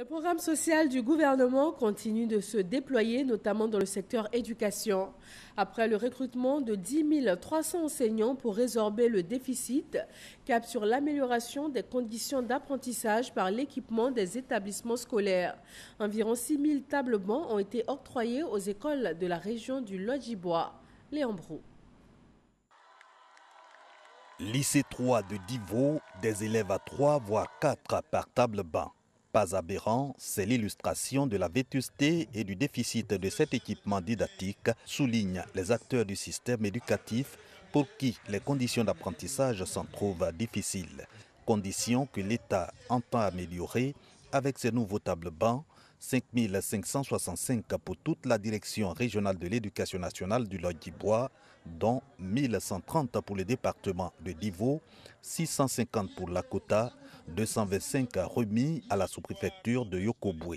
Le programme social du gouvernement continue de se déployer, notamment dans le secteur éducation. Après le recrutement de 10 300 enseignants pour résorber le déficit, cap sur l'amélioration des conditions d'apprentissage par l'équipement des établissements scolaires. Environ 6 000 tables bancs ont été octroyées aux écoles de la région du Lodjibois. Léon Brou. Lycée 3 de Divo, des élèves à 3 voire 4 par table banc. Pas aberrant, c'est l'illustration de la vétusté et du déficit de cet équipement didactique, soulignent les acteurs du système éducatif pour qui les conditions d'apprentissage s'en trouvent difficiles. Conditions que l'État entend améliorer avec ces nouveaux tables bancs, 5 565 pour toute la direction régionale de l'éducation nationale du Lodjibois, dont 1130 pour le département de Divo, 650 pour Lakota, 225 remis à la sous-préfecture de Yokobwe.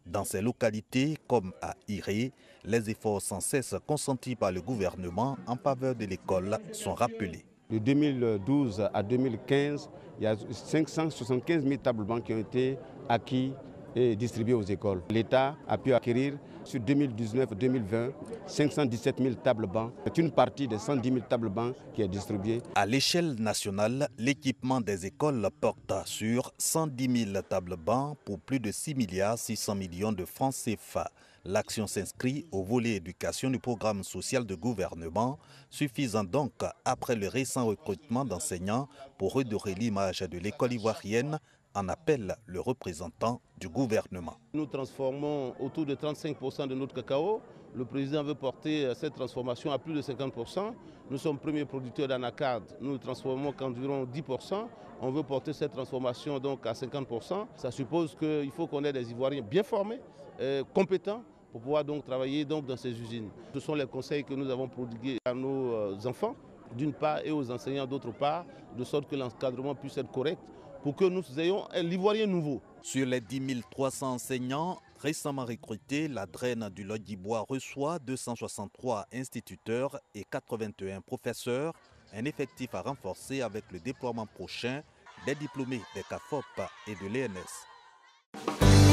Dans ces localités, comme à Iré, les efforts sans cesse consentis par le gouvernement en faveur de l'école sont rappelés. De 2012 à 2015, il y a 575 000 tables bancs qui ont été acquis et distribués aux écoles. L'État a pu acquérir sur 2019-2020 517 000 tables bancs. C'est une partie des 110 000 tables bancs qui est distribuée. À l'échelle nationale, l'équipement des écoles porte sur 110 000 tables bancs pour plus de 6,6 milliards de francs CFA. L'action s'inscrit au volet éducation du programme social de gouvernement, suffisant donc après le récent recrutement d'enseignants pour redorer l'image de l'école ivoirienne, en appelle le représentant du gouvernement. Nous transformons autour de 35% de notre cacao. Le président veut porter cette transformation à plus de 50%. Nous sommes premiers producteurs d'anacarde. Nous ne transformons qu'environ 10%. On veut porter cette transformation donc à 50%. Ça suppose qu'il faut qu'on ait des Ivoiriens bien formés, compétents, pour pouvoir donc travailler donc dans ces usines. Ce sont les conseils que nous avons prodigués à nos enfants, d'une part, et aux enseignants d'autre part, de sorte que l'encadrement puisse être correct, pour que nous ayons l'Ivoirien nouveau. Sur les 10 300 enseignants récemment recrutés, la draine du Lodjibois reçoit 263 instituteurs et 81 professeurs, un effectif à renforcer avec le déploiement prochain des diplômés des CAFOP et de l'ENS.